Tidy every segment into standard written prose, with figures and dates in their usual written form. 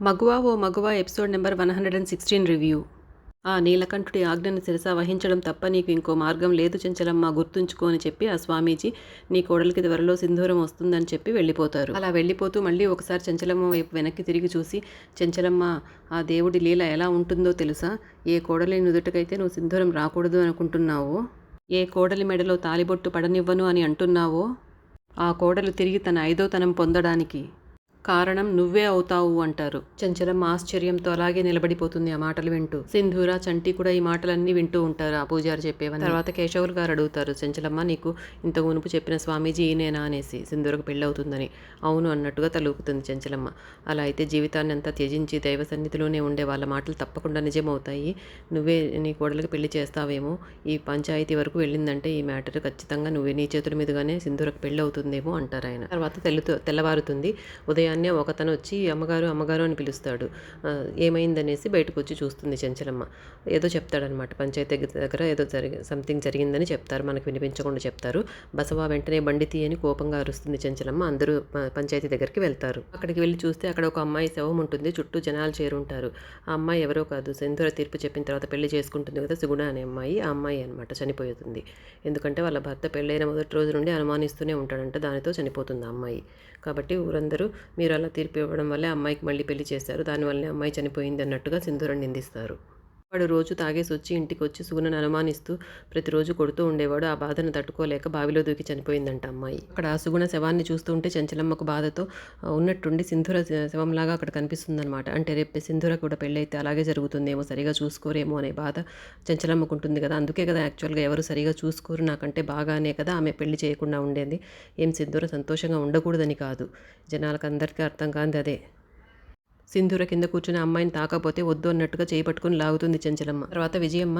మగువా ఓ మగువా episode number 116 review. ఆ నీలకంఠుడి ఆజ్ఞను శిరసా వహించడం తప్ప నీకు ఇంకో మార్గం లేదు చెంచలమ్మ, గుర్తుంచుకో అని చెప్పి ఆ స్వామీజీ నీ కోడలికి త్వరలో సింధూరం వస్తుందని చెప్పి వెళ్ళిపోతారు. అలా వెళ్ళిపోతూ మళ్ళీ ఒకసారి చెంచలమ్మ వైపు వెనక్కి తిరిగి చూసి, చెంచలమ్మ, ఆ దేవుడి లీల ఎలా ఉంటుందో తెలుసా? ఏ కోడలి నుదుటికైతే నువ్వు సింధూరం రాకూడదు అనుకుంటున్నావో, ఏ కోడలి మెడలో తాలిబొట్టు పడనివ్వను అని అంటున్నావో, ఆ కోడలు తిరిగి తన ఐదోతనం పొందడానికి కారణం నువ్వే అవుతావు అంటారు. చెంచలమ్మ ఆశ్చర్యంతో అలాగే నిలబడిపోతుంది ఆ మాటలు వింటూ. సింధూర, చంటి కూడా ఈ మాటలన్నీ వింటూ ఉంటారు ఆ పూజారి చెప్పేవని. తర్వాత కేశవులు గారు అడుగుతారు, చెంచలమ్మ నీకు ఇంత మునుపు చెప్పిన స్వామీజీ ఈయనేనా అనేసి, సింధూరకు పెళ్ళవుతుందని. అవును అన్నట్టుగా తలూపుతుంది చెంచలమ్మ. అలా అయితే జీవితాన్ని అంతా త్యజించి దైవ సన్నిధిలోనే ఉండే వాళ్ళ మాటలు తప్పకుండా నిజమవుతాయి. నువ్వే నీ కోడలికి పెళ్లి చేస్తావేమో, ఈ పంచాయతీ వరకు వెళ్ళిందంటే ఈ మ్యాటర్ ఖచ్చితంగా నువ్వే నీ చేతుల మీదుగానే సింధూరకు పెళ్ళి అవుతుందేమో అంటారు ఆయన. తర్వాత తెల్లవారుతుంది. ఉదయాన్నే ఒకతను వచ్చి అమ్మగారు అమ్మగారు అని పిలుస్తాడు. ఏమైందనేసి బయటకు వచ్చి చూస్తుంది చెంచలమ్మ. ఏదో చెప్తాడనమాట, పంచాయతీ దగ్గర ఏదో సంథింగ్ జరిగిందని చెప్తారు, మనకు వినిపించకుండా చెప్తారు. బసవ వెంటనే బండి తీయని కోపంగా అరుస్తుంది చెంచలమ్మ. అందరూ పంచాయతీ దగ్గరికి వెళ్తారు. అక్కడికి వెళ్ళి చూస్తే అక్కడ ఒక అమ్మాయి శవం ఉంటుంది, చుట్టూ జనాలు చేరుంటారు. ఆ అమ్మాయి ఎవరో కాదు, సింధూర తీర్పు చెప్పిన తర్వాత పెళ్లి చేసుకుంటుంది కదా సుగుణ అనే అమ్మాయి, ఆ అమ్మాయి అనమాట చనిపోతుంది. ఎందుకంటే వాళ్ళ భర్త పెళ్ళైన మొదటి రోజు నుండి అనుమానిస్తూనే ఉంటాడంట, దానితో చనిపోతుంది ఆ అమ్మాయి. కాబట్టి ఊరందరూ మీరు అలా తీర్పు ఇవ్వడం వల్లే అమ్మాయికి మళ్ళీ పెళ్లి చేశారు, దానివల్లే అమ్మాయి చనిపోయింది అన్నట్టుగా సింధూరం నిందిస్తారు. వాడు రోజు తాగేసి వచ్చి ఇంటికి వచ్చి సుగుణను అనుమానిస్తూ ప్రతిరోజు కొడుతూ ఉండేవాడు. ఆ బాధను తట్టుకోలేక బావిలో దూకి చనిపోయిందంట అమ్మాయి. అక్కడ సుగుణ శవాన్ని చూస్తూ ఉంటే చెంచలమ్మకు బాధతో ఉన్నట్టుండి సింధూర శవంలాగా అక్కడ కనిపిస్తుందన్నమాట. అంటే రేపు సింధూర కూడా పెళ్ళైతే అలాగే జరుగుతుందేమో, సరిగా చూసుకోరేమో అనే బాధ చెంచలమ్మకు ఉంటుంది కదా. అందుకే కదా యాక్చువల్గా ఎవరు సరిగా చూసుకోరు, నాకంటే బాగానే కదా ఆమె పెళ్లి చేయకుండా ఉండేది. ఏం సింధూర సంతోషంగా ఉండకూడదని కాదు, జనాలకు అందరికీ అర్థం కాంది అదే. సింధూర కింద కూర్చుని అమ్మాయిని తాకపోతే వద్దు అన్నట్టుగా చేపట్టుకుని లాగుతుంది చెంచలమ్మ. తర్వాత విజయమ్మ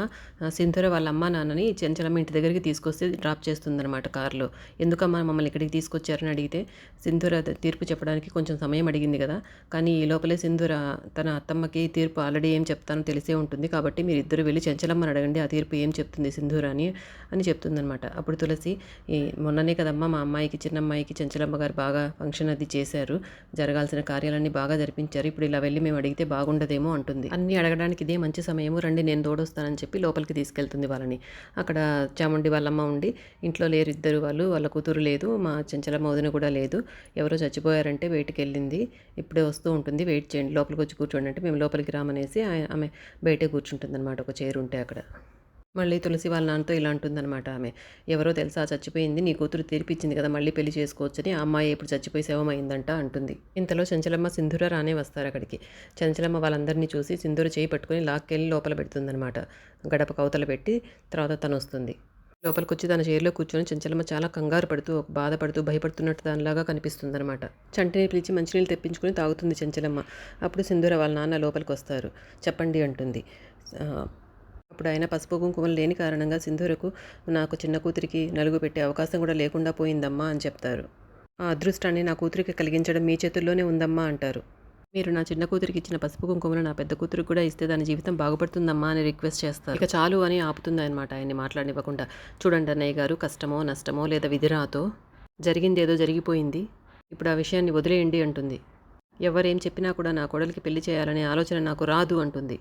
సింధూర వాళ్ళ అమ్మ నాన్నని చెంచలమ్మ ఇంటి దగ్గరికి తీసుకొస్తే డ్రాప్ చేస్తుందన్నమాట కారులో. ఎందుకమ్మా మమ్మల్ని ఇక్కడికి తీసుకొచ్చారని అడిగితే, సింధూర తీర్పు చెప్పడానికి కొంచెం సమయం అడిగింది కదా, కానీ ఈ లోపలే సింధూర తన అత్తమ్మకి తీర్పు ఆల్రెడీ ఏం చెప్తానో తెలిసే ఉంటుంది, కాబట్టి మీరు ఇద్దరు వెళ్ళి చెంచలమ్మని అడగండి ఆ తీర్పు ఏం చెప్తుంది సింధూర అని చెప్తుందనమాట. అప్పుడు తులసి, ఈ మొన్ననే కదమ్మా మా అమ్మాయికి చిన్న అమ్మాయికి చెంచలమ్మ గారు బాగా ఫంక్షన్ అది చేశారు, జరగాల్సిన కార్యాలన్నీ బాగా జరిపించారు, ఇప్పుడు ఇలా వెళ్ళి మేము అడిగితే బాగుండదేమో అంటుంది. అన్నీ అడగడానికి ఇదే మంచి సమయము, రండి నేను తోడొస్తానని చెప్పి లోపలికి తీసుకెళ్తుంది వాళ్ళని. అక్కడ చాముండి వాళ్ళమ్మ ఉండి, ఇంట్లో లేరు ఇద్దరు వాళ్ళు, వాళ్ళ కూతురు లేదు, మా చెంచలమ్మ వదిన కూడా లేదు, ఎవరో చచ్చిపోయారంటే బయటికి వెళ్ళింది, ఇప్పుడే వస్తూ ఉంటుంది, వెయిట్ చేయండి, లోపలికి వచ్చి కూర్చోండి అంటే మేము లోపలికి రామనేసి ఆమె బయటే కూర్చుంటుంది అనమాట, ఒక చైర్ ఉంటే అక్కడ. మళ్ళీ తులసి వాళ్ళ నాన్నతో ఇలా అంటుందన్నమాట ఆమె, ఎవరో తెలుసా చచ్చిపోయింది, నీ కూతురు తీర్పిచ్చింది కదా మళ్ళీ పెళ్లి చేసుకోవచ్చని, ఆ అమ్మాయి ఇప్పుడు చచ్చిపోయి శవమైందంట అంటుంది. ఇంతలో చెంచలమ్మ సింధూర రానే వస్తారు అక్కడికి. చెంచలమ్మ వాళ్ళందరినీ చూసి సింధూర చేయి పట్టుకుని లాక్కెళ్ళి లోపల పెడుతుందన్నమాట. గడప కవతల పెట్టి తర్వాత తను వస్తుంది. లోపలికొచ్చి తన చైర్లో కూర్చొని చెంచలమ్మ చాలా కంగారు పడుతూ, బాధపడుతూ, భయపడుతున్నట్టు దానిలాగా కనిపిస్తుందన్నమాట. చంటిని పిలిచి మంచినీళ్ళు తెప్పించుకుని తాగుతుంది చెంచలమ్మ. అప్పుడు సింధూర వాళ్ళ నాన్న లోపలికి వస్తారు. చెప్పండి అంటుంది. అప్పుడు ఆయన పసుపు కుంకుమలు లేని కారణంగా సింధూరకు నాకు చిన్న కూతురికి నలుగు పెట్టే అవకాశం కూడా లేకుండా పోయిందమ్మా అని చెప్తారు. ఆ అదృష్టాన్ని నా కూతురికి కలిగించడం మీ చేతుల్లోనే ఉందమ్మా అంటారు. మీరు నా చిన్న కూతురికి ఇచ్చిన పసుపు కుంకుమలు నా పెద్ద కూతురికి కూడా ఇస్తే దాని జీవితం బాగుపడుతుందమ్మా అని రిక్వెస్ట్ చేస్తారు. ఇక చాలు అని ఆపుతుంది అనమాట ఆయన్ని మాట్లాడనివ్వకుండా. చూడండి అన్నయ్య గారు, కష్టమో నష్టమో లేదా విధిరాతో జరిగింది ఏదో జరిగిపోయింది, ఇప్పుడు ఆ విషయాన్ని వదిలేయండి అంటుంది. ఎవరేం చెప్పినా కూడా నా కోడలికి పెళ్లి చేయాలనే ఆలోచన నాకు రాదు అంటుంది.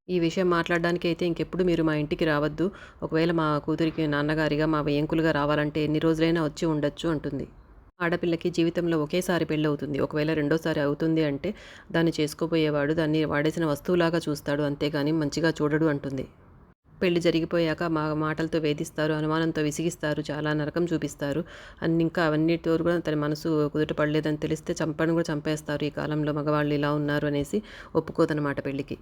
ఈ విషయం మాట్లాడడానికి అయితే ఇంకెప్పుడు మీరు మా ఇంటికి రావద్దు, ఒకవేళ మా కూతురికి నాన్నగారిగా మా వేంకులుగా రావాలంటే ఎన్ని రోజులైనా వచ్చి ఉండొచ్చు అంటుంది. ఆడపిల్లకి జీవితంలో ఒకేసారి పెళ్ళవుతుంది, ఒకవేళ రెండోసారి అవుతుంది అంటే దాన్ని చేసుకోబోయేవాడు దాన్ని వాడేసిన వస్తువులాగా చూస్తాడు, అంతేగాని మంచిగా చూడడు అంటుంది. పెళ్లి జరిగిపోయాక మా మాటలతో వేధిస్తారు, అనుమానంతో విసిగిస్తారు, చాలా నరకం చూపిస్తారు, ఇంకా అవన్నిటితో కూడా తన మనసు కుదుట పడలేదని తెలిస్తే చంపను కూడా చంపేస్తారు, ఈ కాలంలో మగవాళ్ళు ఇలా ఉన్నారు అనేసి ఒప్పుకోదన్నమాట పెళ్లికి.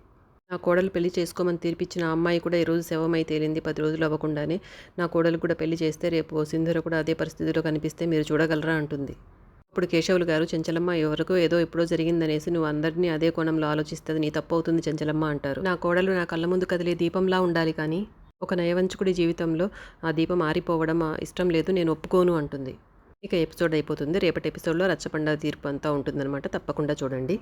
నా కోడలు పెళ్లి చేసుకోమని తీర్పిచ్చిన ఆ అమ్మాయి కూడా ఈరోజు శవమై తేలింది 10 రోజులు అవ్వకుండానే. నా కోడలు కూడా పెళ్లి చేస్తే రేపు సింధూర కూడా అదే పరిస్థితిలో కనిపిస్తే మీరు చూడగలరా అంటుంది. అప్పుడు కేశవులు గారు, చెంచలమ్మ ఎవరికో ఏదో ఎప్పుడో జరిగిందనేసి నువ్వు అందరినీ అదే కోణంలో ఆలోచిస్తుంది నీ తప్పు అవుతుంది చెంచలమ్మ అంటారు. నా కోడలు నా కళ్ళ ముందు కదిలే దీపంలా ఉండాలి, కానీ ఒక నయవంచకుడి జీవితంలో ఆ దీపం ఆరిపోవడం ఇష్టం లేదు, నేను ఒప్పుకోను అంటుంది. ఇక ఎపిసోడ్ అయిపోతుంది. రేపటి ఎపిసోడ్లో రచ్చబండ తీర్పు అంతా ఉంటుందన్నమాట, తప్పకుండా చూడండి.